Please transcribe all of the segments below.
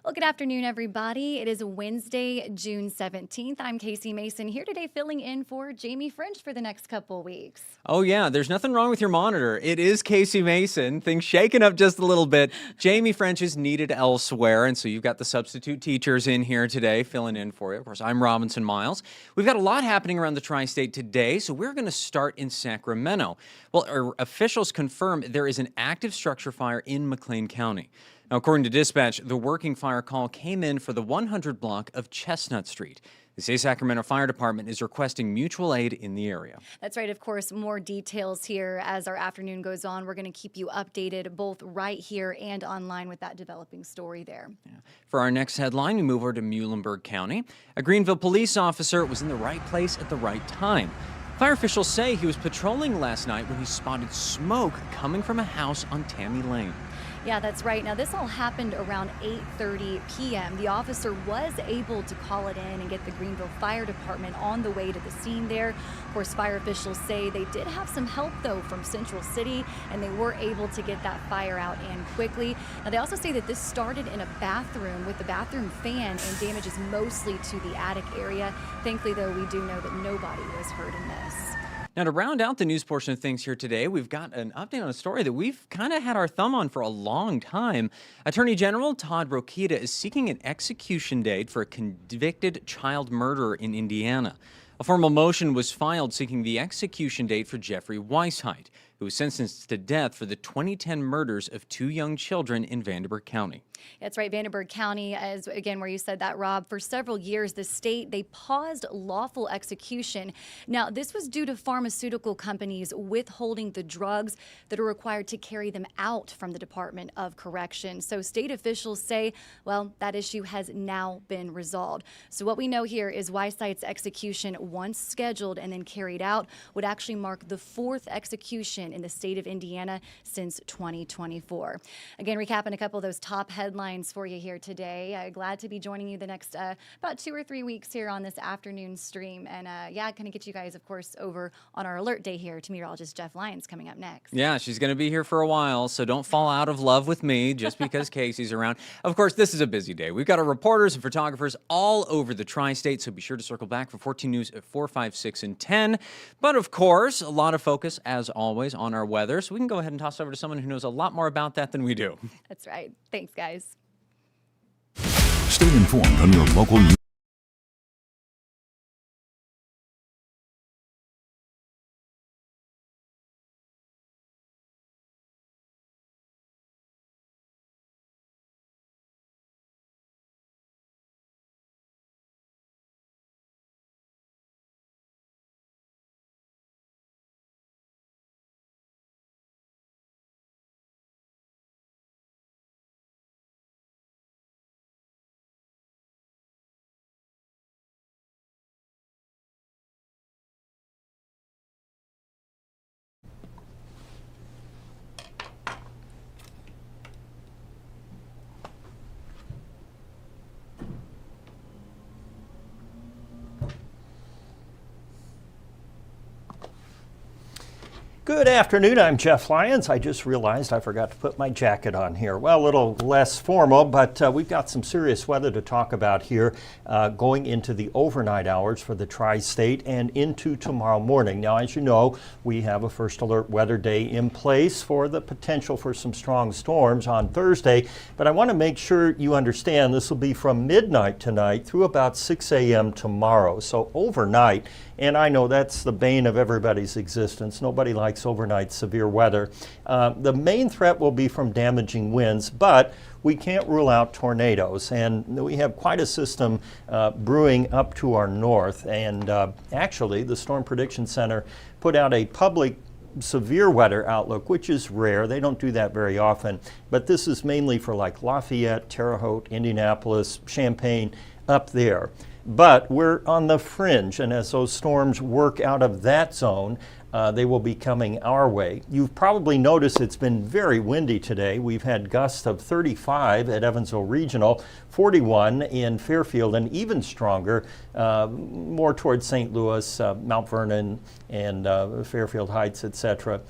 Well, good afternoon, everybody. It is Wednesday, June 17th. I'm Casey Mason here today filling in for Jamie French for the next couple weeks. Oh, yeah, there's nothing wrong with your monitor. It is Casey Mason. Things shaking up just a little bit. Jamie French is needed elsewhere, and so you've got the substitute teachers in here today filling in for you. Of course, I'm Robinson Miles. We've got a lot happening around the tri-state today, so we're going to start in Sacramento. Well, our officials confirm there is an active structure fire in McLean County. Now, according to dispatch, the working fire call came in for the 100 block of Chestnut Street. The Say Sacramento Fire Department is requesting mutual aid in the area. That's right. Of course, more details here as our afternoon goes on. We're going to keep you updated both right here and online with that developing story there. Yeah. For our next headline, we move over to Muhlenberg County. A Greenville police officer was in the right place at the right time. Fire officials say he was patrolling last night when he spotted smoke coming from a house on Tammy Lane. Yeah, that's right. Now, this all happened around 8:30 p.m. The officer was able to call it in and get the Greenville Fire Department on the way to the scene there. Of course, fire officials say they did have some help, though, from Central City, and they were able to get that fire out and quickly. Now, they also say that this started in a bathroom with the bathroom fan and damages mostly to the attic area. Thankfully, though, we do know that nobody was hurt in this. Now, to round out the news portion of things here today, we've got an update on a story that we've kind of had our thumb on for a long time. Attorney General Todd Rokita is seeking an execution date for a convicted child murderer in Indiana. A formal motion was filed seeking the execution date for Jeffrey Weisheit, who was sentenced to death for the 2010 murders of two young children in Vanderburgh County. That's right. Vanderburgh County, as again, where you said that, Rob, for several years, the state, they paused lawful execution. Now, this was due to pharmaceutical companies withholding the drugs that are required to carry them out from the Department of Correction. So state officials say, well, that issue has now been resolved. So what we know here is Weisheit's execution, once scheduled and then carried out, would actually mark the fourth execution in the state of Indiana since 2024. Again, recapping a couple of those top headlines for you here today. Glad to be joining you the next about 2 or 3 weeks here on this afternoon stream. And yeah, going to get you guys, of course, over on our alert day here to meteorologist Jeff Lyons coming up next. Yeah, she's going to be here for a while, so don't fall out of love with me just because Casey's around. Of course, this is a busy day. We've got our reporters and photographers all over the tri-state, so be sure to circle back for 14 News at 4, 5, 6, and 10. But of course, a lot of focus, as always, on our weather, so we can go ahead and toss over to someone who knows a lot more about that than we do. That's right. Thanks, guys. Stay informed on your local news. Good afternoon, I'm Jeff Lyons. I just realized I forgot to put my jacket on here. Well, a little less formal, but we've got some serious weather to talk about here going into the overnight hours for the tri-state and into tomorrow morning. Now, as you know, we have a first alert weather day in place for the potential for some strong storms on Thursday, but I want to make sure you understand this will be from midnight tonight through about 6 a.m. tomorrow, so overnight. And I know that's the bane of everybody's existence. Nobody likes overnight severe weather. The main threat will be from damaging winds, but we can't rule out tornadoes. And we have quite a system brewing up to our north. And actually, the Storm Prediction Center put out a public severe weather outlook, which is rare. They don't do that very often. But this is mainly for like Lafayette, Terre Haute, Indianapolis, Champaign, up there. But we're on the fringe, and as those storms work out of that zone, they will be coming our way. You've probably noticed it's been very windy today. We've had gusts of 35 at Evansville Regional, 41 in Fairfield, and even stronger more towards St. Louis, Mount Vernon, and Fairfield Heights, etc.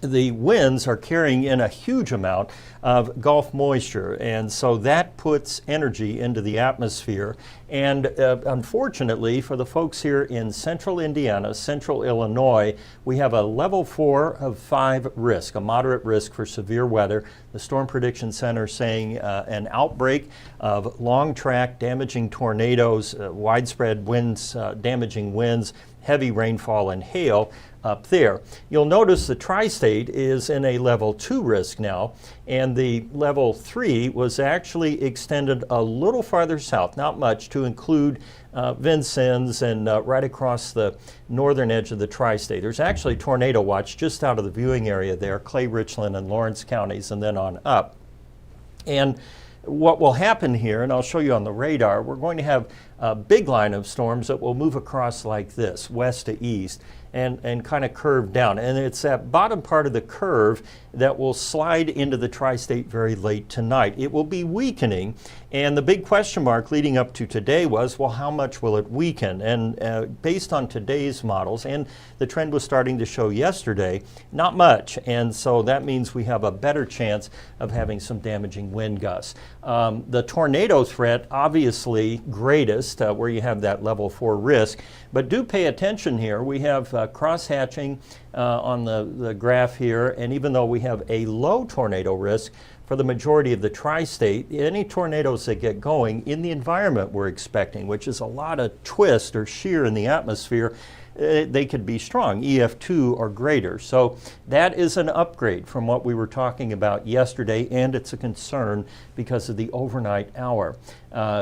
the winds are carrying in a huge amount of Gulf moisture, and so that puts energy into the atmosphere. And unfortunately, for the folks here in central Indiana, central Illinois, we have a level 4 of 5 risk, a moderate risk for severe weather. The Storm Prediction Center saying an outbreak of long track damaging tornadoes, widespread winds, damaging winds, heavy rainfall and hail up there. You'll notice the tri-state is in a level 2 risk now, and the level 3 was actually extended a little farther south, not much, to include Vincennes and right across the northern edge of the tri-state. There's actually tornado watch just out of the viewing area there, Clay, Richland, and Lawrence counties, and then on up. And what will happen here, and I'll show you on the radar, we're going to have a big line of storms that will move across like this, west to east, and kind of curve down. And it's that bottom part of the curve that will slide into the tri-state very late tonight. It will be weakening, and the big question mark leading up to today was, well, how much will it weaken? And based on today's models, and the trend was starting to show yesterday, not much. And so that means we have a better chance of having some damaging wind gusts. The tornado threat, obviously greatest, where you have that level 4 risk. But do pay attention here. We have cross-hatching on the graph here, and even though we have a low tornado risk for the majority of the tri-state, any tornadoes that get going in the environment we're expecting, which is a lot of twist or shear in the atmosphere, they could be strong, EF2 or greater. So that is an upgrade from what we were talking about yesterday, and it's a concern because of the overnight hour.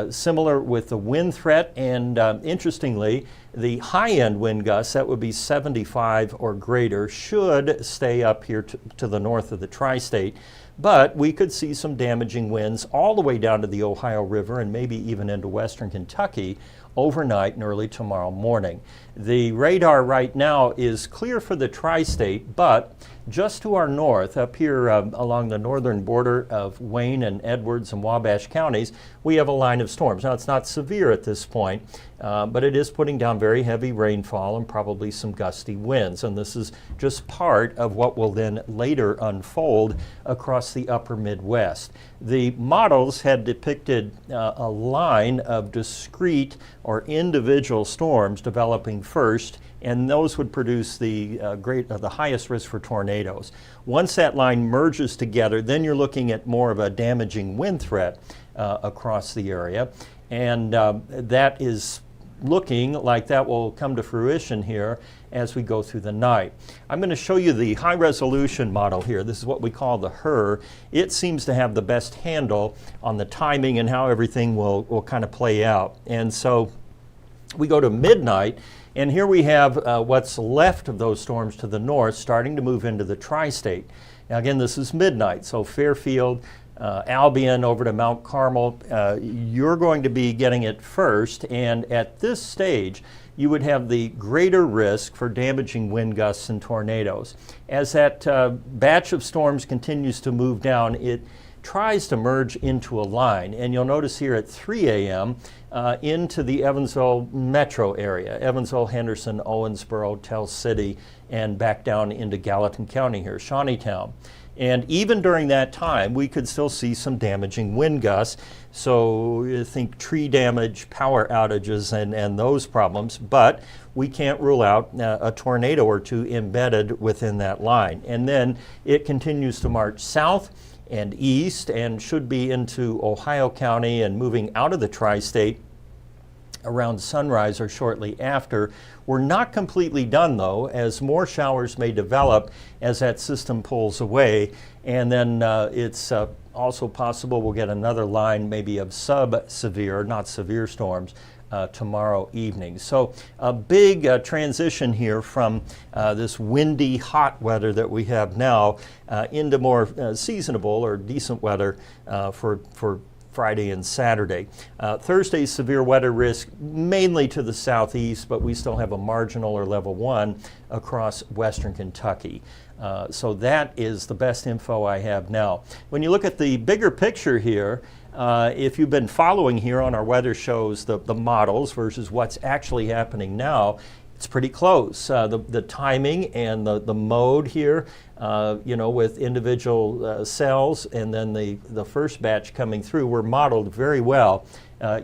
Similar with the wind threat, and interestingly, the high-end wind gusts, that would be 75 or greater, should stay up here to the north of the tri-state. But we could see some damaging winds all the way down to the Ohio River and maybe even into western Kentucky overnight and early tomorrow morning. The radar right now is clear for the tri-state, but just to our north, up here along the northern border of Wayne and Edwards and Wabash counties, we have a line of storms. Now, it's not severe at this point, but it is putting down very heavy rainfall and probably some gusty winds. And this is just part of what will then later unfold across the upper Midwest. The models had depicted a line of discrete or individual storms developing first, and those would produce the highest risk for tornadoes. Once that line merges together, then you're looking at more of a damaging wind threat across the area, and that is looking like that will come to fruition here as we go through the night. I'm going to show you the high resolution model here. This is what we call the HRRR. It seems to have the best handle on the timing and how everything will kind of play out. And so we go to midnight, and here we have what's left of those storms to the north starting to move into the tri-state. Now again, this is midnight, so Fairfield, Albion over to Mount Carmel, you're going to be getting it first, and at this stage you would have the greater risk for damaging wind gusts and tornadoes. As that batch of storms continues to move down, it tries to merge into a line, and you'll notice here at 3 a.m. Into the Evansville metro area, Evansville, Henderson, Owensboro, Tell City, and back down into Gallatin County here, Shawneetown. And even during that time, we could still see some damaging wind gusts. So you think tree damage, power outages, and those problems, but we can't rule out a tornado or two embedded within that line. And then it continues to march south and east and should be into Ohio County and moving out of the tri-state around sunrise or shortly after. We're not completely done though, as more showers may develop as that system pulls away, and then it's also possible we'll get another line maybe of sub-severe, not severe storms tomorrow evening. So a big transition here from this windy, hot weather that we have now into more seasonable or decent weather for Friday and Saturday. Thursday's severe weather risk mainly to the southeast, but we still have a marginal or level 1 across western Kentucky. So that is the best info I have now. When you look at the bigger picture here, if you've been following here on our weather shows the models versus what's actually happening now, It's pretty close. The timing and the mode here, with individual cells and then the first batch coming through were modeled very well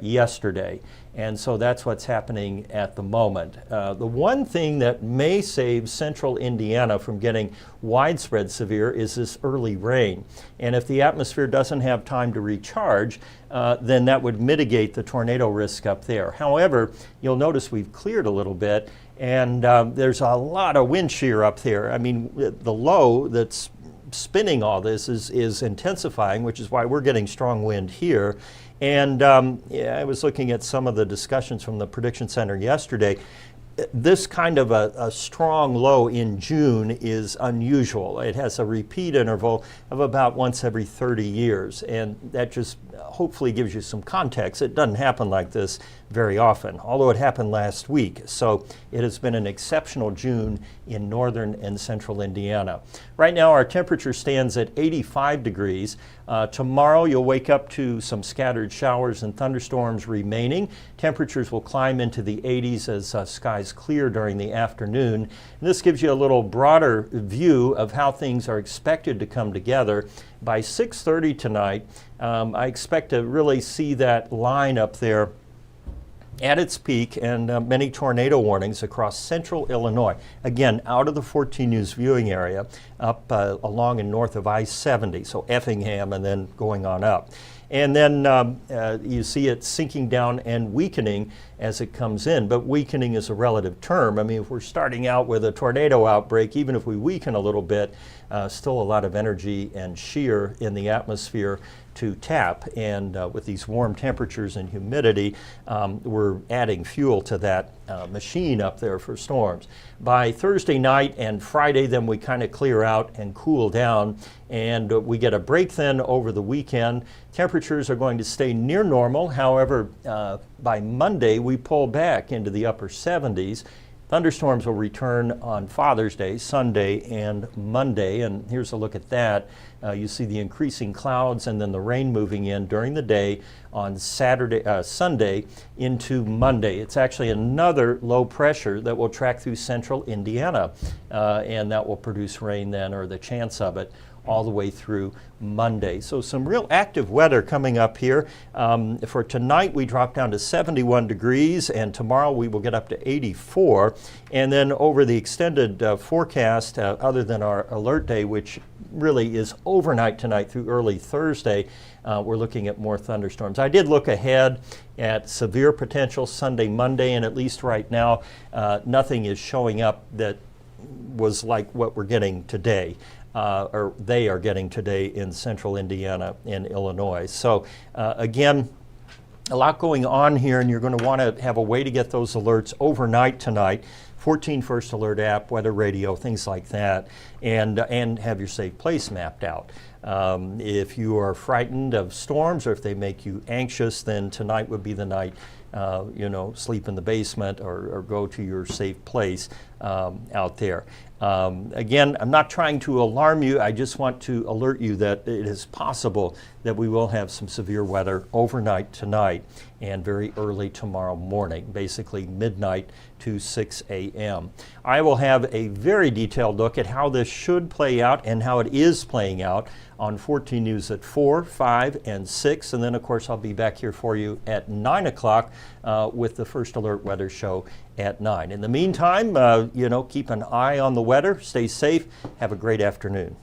yesterday. And so that's what's happening at the moment. The one thing that may save central Indiana from getting widespread severe is this early rain. And if the atmosphere doesn't have time to recharge, then that would mitigate the tornado risk up there. However, you'll notice we've cleared a little bit, and there's a lot of wind shear up there. I mean, the low that's spinning all this is intensifying, which is why we're getting strong wind here. And I was looking at some of the discussions from the Prediction Center yesterday. This kind of a strong low in June is unusual. It has a repeat interval of about once every 30 years, and that just hopefully gives you some context. It doesn't happen like this very often, although it happened last week. So it has been an exceptional June in northern and central Indiana. Right now our temperature stands at 85 degrees. Tomorrow you'll wake up to some scattered showers and thunderstorms remaining. Temperatures will climb into the 80s as skies clear during the afternoon. And this gives you a little broader view of how things are expected to come together. By 6:30 tonight, I expect to really see that line up there at its peak, and many tornado warnings across central Illinois. Again, out of the 14 News viewing area, up along and north of I-70, so Effingham and then going on up. And then you see it sinking down and weakening as it comes in, but weakening is a relative term. I mean, if we're starting out with a tornado outbreak, even if we weaken a little bit, still a lot of energy and shear in the atmosphere to tap, and with these warm temperatures and humidity, we're adding fuel to that machine up there for storms. By Thursday night and Friday, then we kind of clear out and cool down, and we get a break then over the weekend. Temperatures are going to stay near normal. However, by Monday, we pull back into the upper 70s. Thunderstorms will return on Father's Day, Sunday, and Monday, and here's a look at that. You see the increasing clouds and then the rain moving in during the day on Sunday into Monday. It's actually another low pressure that will track through central Indiana, and that will produce rain then, or the chance of it, all the way through Monday. So some real active weather coming up here. For tonight, we drop down to 71 degrees, and tomorrow we will get up to 84. And then over the extended forecast, other than our alert day, which really is overnight tonight through early Thursday, we're looking at more thunderstorms. I did look ahead at severe potential Sunday, Monday, and at least right now, nothing is showing up that was like what we're getting today. Or they are getting today in central Indiana and Illinois. So again, a lot going on here, and you're going to want to have a way to get those alerts overnight tonight. 14 First Alert app, weather radio, things like that, and have your safe place mapped out. If you are frightened of storms or if they make you anxious, then tonight would be the night. Sleep in the basement or go to your safe place out there. Again, I'm not trying to alarm you. I just want to alert you that it is possible that we will have some severe weather overnight tonight and very early tomorrow morning, basically midnight to 6 a.m. I will have a very detailed look at how this should play out and how it is playing out on 14 News at 4, 5, and 6. And then, of course, I'll be back here for you at 9 o'clock with the First Alert Weather Show at 9. In the meantime, keep an eye on the weather. Stay safe. Have a great afternoon.